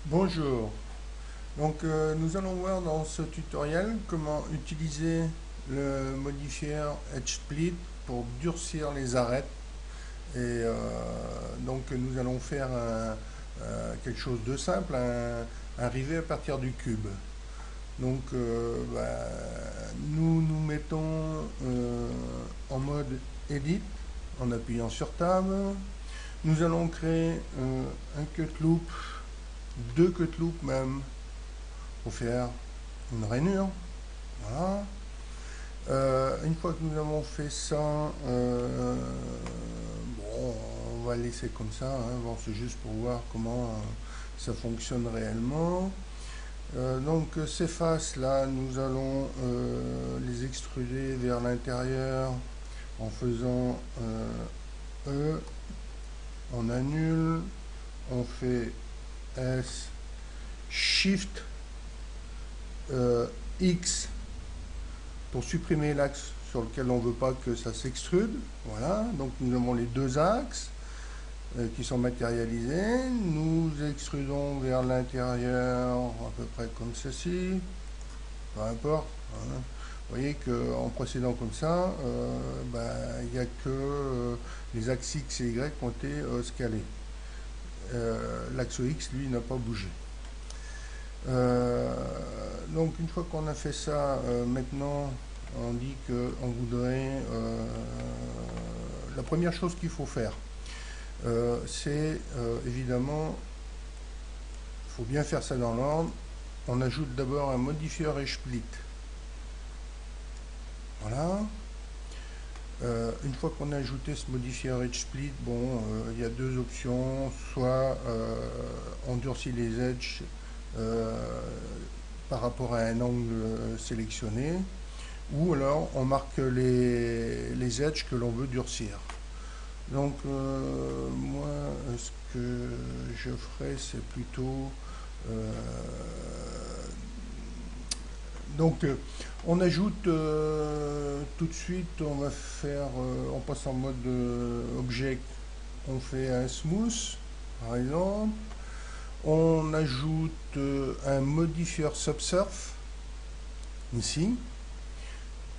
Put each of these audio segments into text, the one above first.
Bonjour, donc nous allons voir dans ce tutoriel comment utiliser le modifier Edge Split pour durcir les arêtes et donc nous allons faire quelque chose de simple, un rivet à partir du cube. Donc nous nous mettons en mode Edit en appuyant sur Tab. Nous allons créer un cut loop, deux cut loops même, pour faire une rainure. Voilà. Une fois que nous avons fait ça, bon, on va laisser comme ça. Bon, c'est juste pour voir comment ça fonctionne réellement. Donc ces faces là, nous allons les extruder vers l'intérieur en faisant E, on annule, on fait S, Shift X pour supprimer l'axe sur lequel on ne veut pas que ça s'extrude. Voilà, donc nous avons les deux axes qui sont matérialisés. Nous extrudons vers l'intérieur à peu près comme ceci, peu importe. Hein. Vous voyez qu'en procédant comme ça, il n'y a que les axes X et Y qui ont été scalés. L'axe X, lui, n'a pas bougé. Donc une fois qu'on a fait ça, maintenant on dit qu'on voudrait la première chose qu'il faut faire, c'est évidemment, il faut bien faire ça dans l'ordre. On ajoute d'abord un modifier Edge Split. Voilà. Une fois qu'on a ajouté ce modifier Edge Split, bon, il y a deux options. Soit on durcit les edges par rapport à un angle sélectionné, ou alors on marque les edges que l'on veut durcir. Donc moi, ce que je ferai, c'est plutôt donc on ajoute tout de suite, on va faire, on passe en mode object, on fait un smooth par exemple. On ajoute un modifier subsurf ici.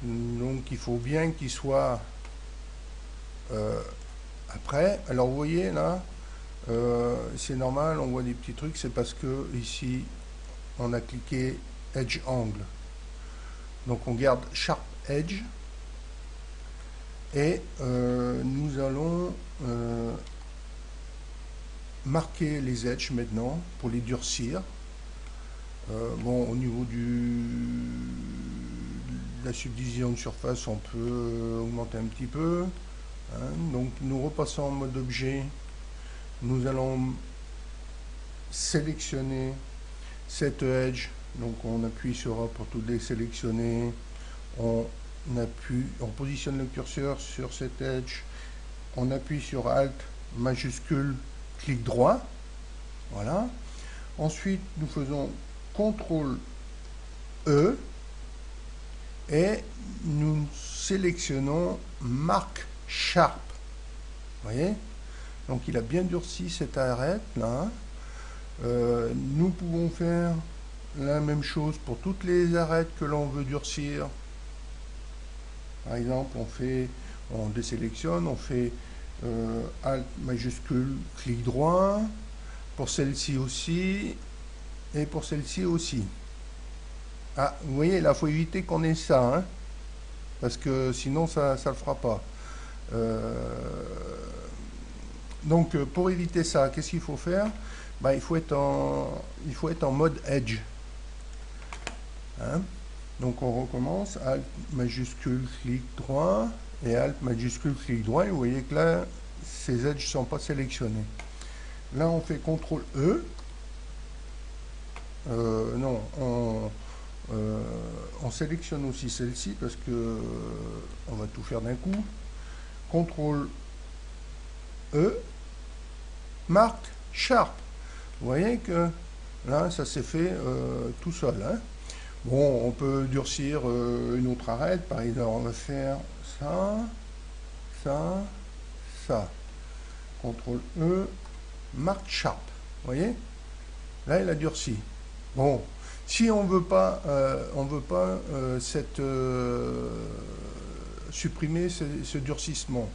Donc il faut bien qu'il soit après. Alors vous voyez là, c'est normal, on voit des petits trucs, c'est parce que ici on a cliqué Edge Angle. Donc on garde Sharp Edge et nous allons marquer les edges maintenant pour les durcir. Bon, au niveau de la subdivision de surface, on peut augmenter un petit peu. Hein. Donc nous repassons en mode objet. Nous allons sélectionner cette edge. Donc on appuie sur A pour tout désélectionner. On positionne le curseur sur cette edge. On appuie sur Alt majuscule, clic droit. Voilà. Ensuite, nous faisons CTRL E et nous sélectionnons Mark Sharp. Vous voyez? Donc il a bien durci cette arête là. Nous pouvons faire la même chose pour toutes les arêtes que l'on veut durcir. Par exemple, on désélectionne, on fait Alt majuscule, clic droit. Pour celle-ci aussi. Et pour celle-ci aussi. Ah, vous voyez, là, il faut éviter qu'on ait ça, hein, parce que sinon, ça ne le fera pas. Donc, pour éviter ça, qu'est-ce qu'il faut faire? Il faut être en mode Edge. Hein. Donc, on recommence. Alt majuscule, clic droit. Et Alt majuscule, clic droit. Et vous voyez que là, ces edges ne sont pas sélectionnés. Là, on fait CTRL E. Non, on sélectionne aussi celle-ci parce que on va tout faire d'un coup. CTRL E, marque Sharp. Vous voyez que là, ça s'est fait tout seul. Hein. Bon, on peut durcir une autre arête. Par exemple, on va faire ça, ça, ça. CTRL E, marque Sharp. Vous voyez? Là, il a durci. Bon, si on veut pas, supprimer ce durcissement,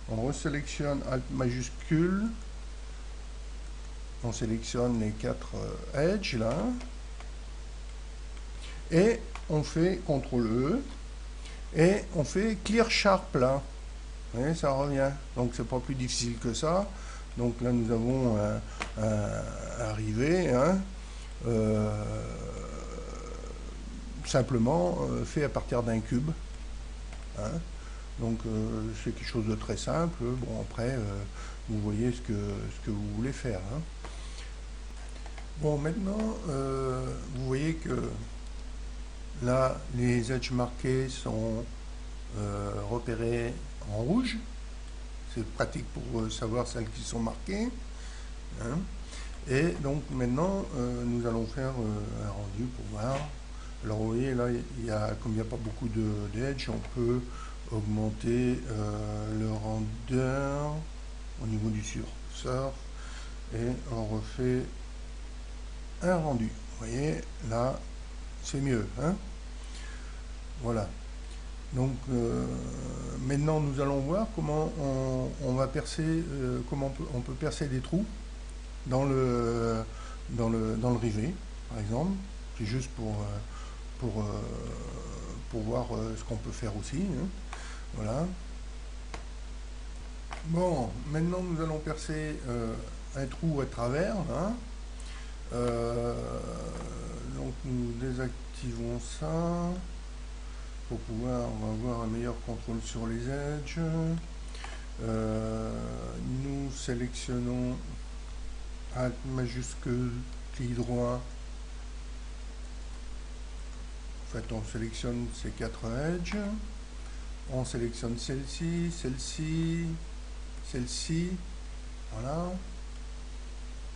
on resélectionne Alt majuscule, on sélectionne les 4 edges là, et on fait CTRL E, et on fait Clear Sharp là. Vous voyez, ça revient. Donc c'est pas plus difficile que ça. Donc là nous avons arrivé, hein, simplement fait à partir d'un cube. Hein. Donc c'est quelque chose de très simple. Bon, après vous voyez ce que vous voulez faire. Hein. Bon, maintenant vous voyez que là les edges marqués sont repérés en rouge. C'est pratique pour savoir celles qui sont marquées. Hein. Et donc maintenant, nous allons faire un rendu pour voir. Alors vous voyez, là, comme il n'y a pas beaucoup d'edge, on peut augmenter le render au niveau du curseur et on refait un rendu. Vous voyez, là, c'est mieux. Hein. Voilà. Donc maintenant nous allons voir comment on va percer, comment on peut percer des trous dans le rivet, par exemple. C'est juste pour voir ce qu'on peut faire aussi. Hein. Voilà. Bon, maintenant nous allons percer un trou à travers. Hein. Donc nous désactivons ça. Pour pouvoir avoir un meilleur contrôle sur les edges. Nous sélectionnons Alt majuscule, clic droit. En fait, on sélectionne ces 4 edges. On sélectionne celle-ci, celle-ci, celle-ci. Voilà.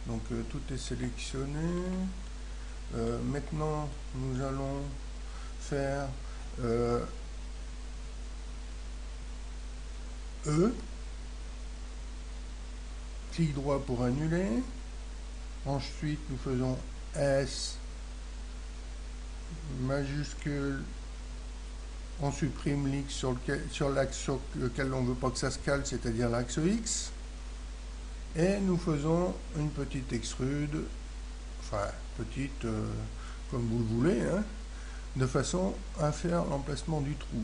Donc tout est sélectionné. Maintenant, nous allons faire E. Clic droit pour annuler. Ensuite, nous faisons S majuscule. On supprime l'X sur l'axe sur lequel on ne veut pas que ça se cale, c'est-à-dire l'axe X. Et nous faisons une petite extrude, enfin petite comme vous le voulez, hein, de façon à faire l'emplacement du trou.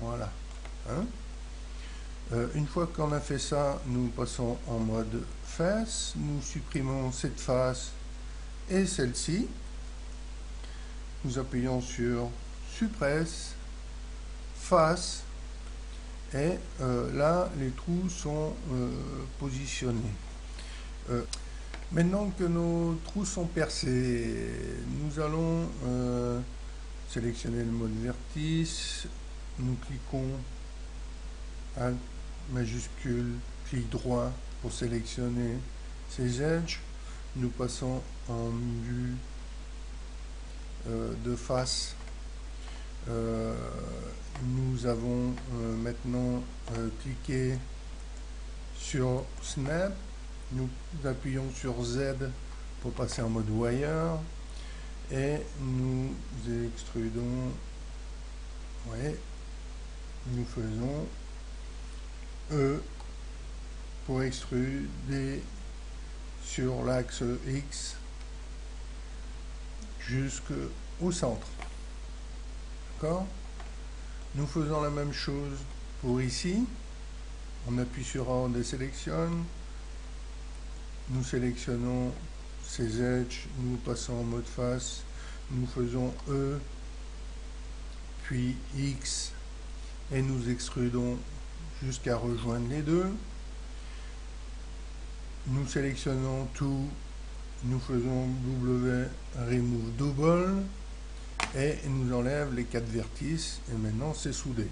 Voilà. Hein. Une fois qu'on a fait ça, nous passons en mode face. Nous supprimons cette face et celle-ci. Nous appuyons sur suppresse, face, et là, les trous sont positionnés. Maintenant que nos trous sont percés, nous allons sélectionner le mode vertice. Nous cliquons Alt majuscule, clic droit pour sélectionner ces edges. Nous passons en vue de face. Nous avons maintenant cliqué sur Snap. Nous appuyons sur Z pour passer en mode wire et nous extrudons. Ouais, nous faisons E pour extruder sur l'axe X jusqu'au centre. D'accord? Nous faisons la même chose pour ici. On appuie sur A, on désélectionne. Nous sélectionnons ces edges, nous passons en mode face. Nous faisons E, puis X, et nous extrudons jusqu'à rejoindre les deux. Nous sélectionnons tout, nous faisons W, Remove Double, et il nous enlève les 4 vertices, et maintenant c'est soudé.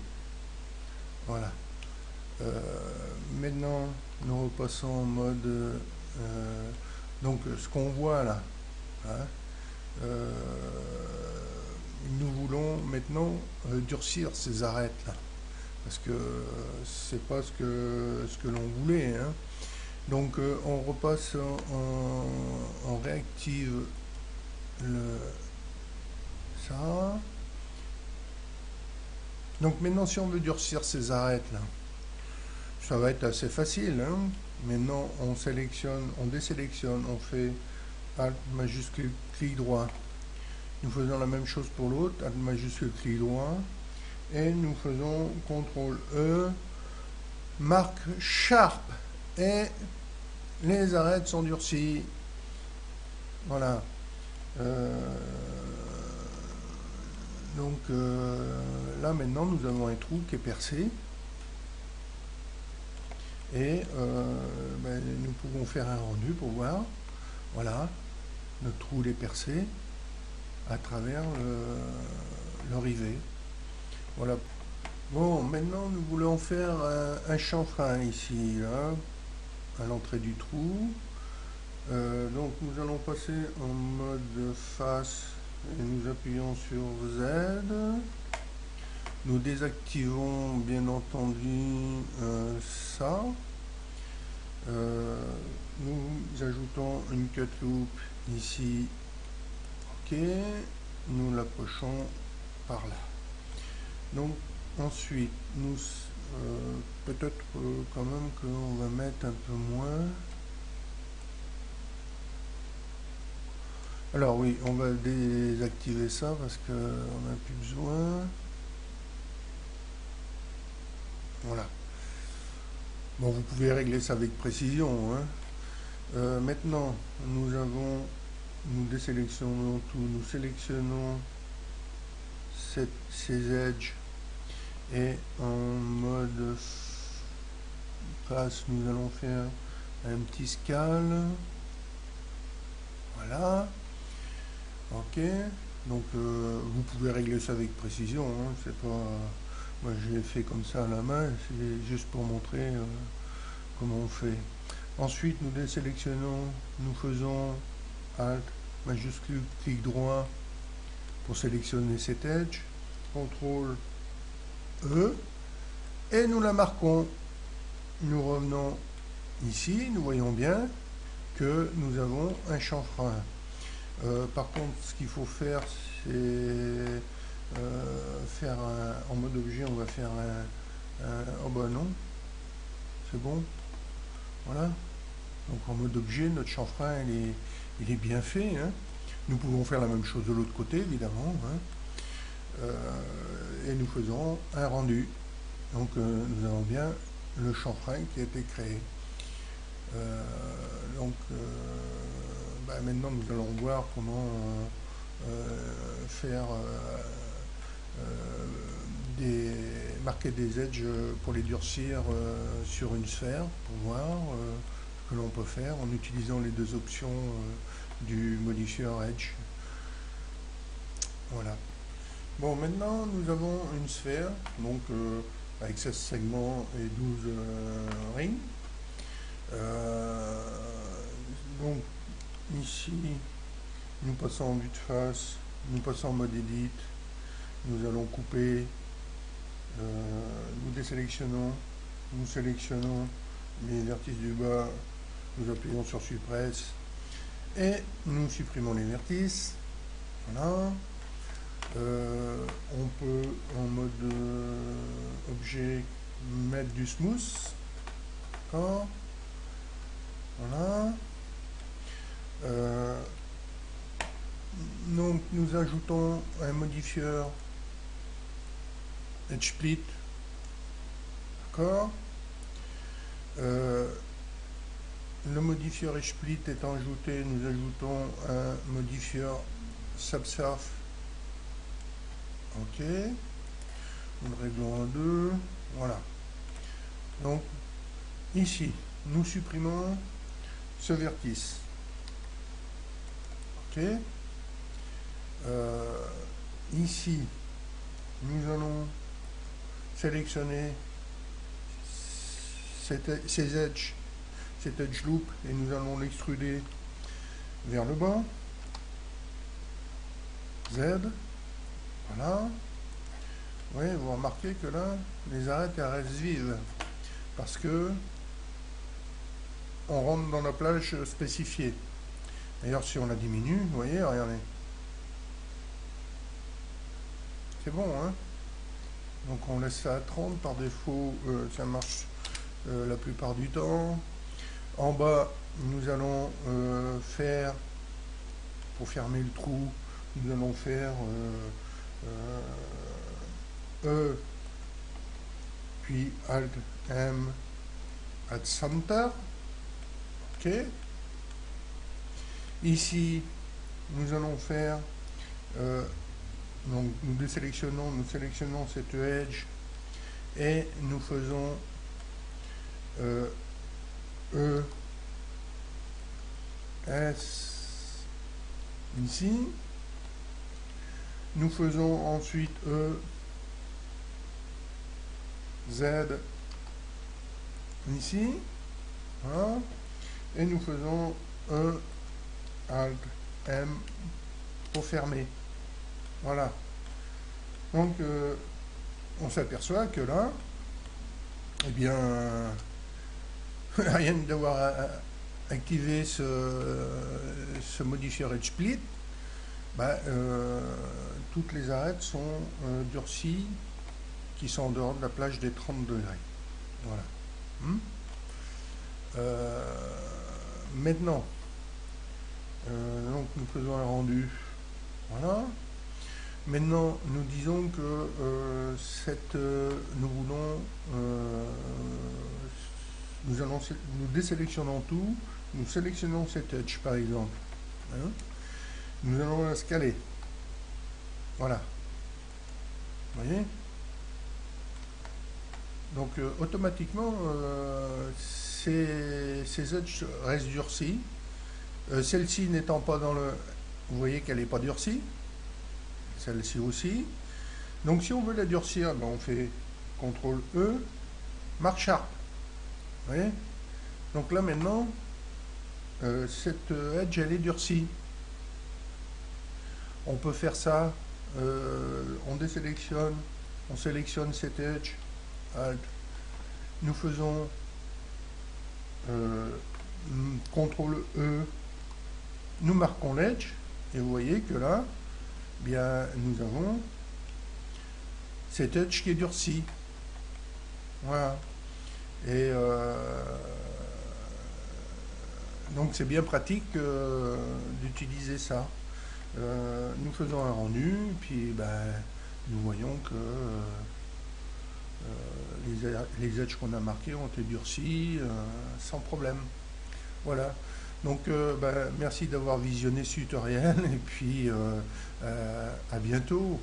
Voilà. Maintenant, nous repassons en mode... donc, ce qu'on voit là, hein, nous voulons maintenant durcir ces arêtes là, parce que c'est pas ce que l'on voulait. Hein. Donc on repasse, on réactive ça. Donc maintenant, si on veut durcir ces arêtes là, ça va être assez facile, hein. Maintenant, on sélectionne, on désélectionne, on fait Alt majuscule clic droit. Nous faisons la même chose pour l'autre, Alt majuscule clic droit. Et nous faisons CTRL E, marque Sharp. Et les arêtes sont durcies. Voilà. Donc là maintenant nous avons un trou qui est percé. Et nous pouvons faire un rendu pour voir. Voilà. Notre trou est percé à travers le rivet. Voilà. Bon, maintenant nous voulons faire un chanfrein ici, là, à l'entrée du trou. Donc nous allons passer en mode face et nous appuyons sur Z. Nous désactivons bien entendu ça. Nous ajoutons une cut loop ici. Ok. Nous l'approchons par là. Donc ensuite, nous peut-être quand même qu'on va mettre un peu moins. Alors oui, on va désactiver ça parce qu'on n'a plus besoin. Voilà. Bon, vous pouvez régler ça avec précision, hein. Maintenant, nous désélectionnons tout, nous sélectionnons ces edges et en mode face, nous allons faire un petit scale. Voilà. Ok. Donc, vous pouvez régler ça avec précision, hein. C'est pas... Moi, je l'ai fait comme ça à la main, c'est juste pour montrer comment on fait. Ensuite, nous désélectionnons, nous faisons Alt, majuscule, clic droit pour sélectionner cet edge, CTRL E, et nous la marquons. Nous revenons ici, nous voyons bien que nous avons un chanfrein. Par contre, ce qu'il faut faire, c'est en mode objet, on va faire oh bah non, c'est bon, voilà. Donc en mode objet, notre chanfrein il est bien fait, hein. Nous pouvons faire la même chose de l'autre côté évidemment, hein. Et nous faisons un rendu. Donc nous avons bien le chanfrein qui a été créé. Maintenant nous allons voir comment faire marquer des edges pour les durcir sur une sphère, pour voir ce que l'on peut faire en utilisant les deux options du modifieur edge. Voilà. Bon, maintenant nous avons une sphère, donc avec 16 segments et 12 rings. Donc ici, nous passons en vue de face, nous passons en mode edit, nous allons couper, nous désélectionnons, nous sélectionnons les vertices du bas, nous appuyons sur suppress et nous supprimons les vertices. Voilà. On peut en mode objet mettre du smooth. D'accord. Voilà. Donc nous ajoutons un modifieur edge split. D'accord. Le modifieur edge split étant ajouté, nous ajoutons un modifieur subsurf. Ok. Nous le réglons en 2. Voilà. Donc ici, nous supprimons ce vertice. Ok. Ici, nous allons sélectionner ces edges, cet edge loop, et nous allons l'extruder vers le bas. Z. Voilà. Oui, vous remarquez que là, les arêtes elles restent vives. Parce que on rentre dans la plage spécifiée. D'ailleurs, si on la diminue, vous voyez, regardez. C'est bon, hein? Donc on laisse ça à 30, par défaut, ça marche la plupart du temps. En bas, nous allons faire, pour fermer le trou, nous allons faire E, puis Alt M at Center. OK. Ici, nous allons faire, donc nous sélectionnons cette edge et nous faisons E, S, ici. Nous faisons ensuite E, Z, ici. Voilà. Et nous faisons E, Alt, M pour fermer. Voilà. Donc, on s'aperçoit que là, eh bien, rien d'avoir activé ce modifier edge split, bah, toutes les arêtes sont durcies qui sont en dehors de la plage des 30 degrés. Voilà. Maintenant, donc nous faisons un rendu. Voilà. Maintenant, nous disons que nous voulons, nous désélectionnons tout, nous sélectionnons cette edge par exemple. Hein. Nous allons la scaler. Voilà. Vous voyez? Donc automatiquement, ces edges restent durcies. Celle-ci n'étant pas dans le... Vous voyez qu'elle n'est pas durcie. Celle-ci aussi. Donc si on veut la durcir, ben, on fait CTRL-E, Mark Sharp. Vous voyez? Donc là maintenant, cette edge, elle est durcie. On peut faire ça, on désélectionne, on sélectionne cette edge, Alt. Nous faisons CTRL-E, nous marquons l'edge, et vous voyez que là, bien, nous avons cette edge qui est durcie. Voilà. Et donc c'est bien pratique d'utiliser ça. Nous faisons un rendu, puis ben, nous voyons que les edges qu'on a marqués ont été durcis sans problème. Voilà. Donc, ben, merci d'avoir visionné ce tutoriel et puis à bientôt.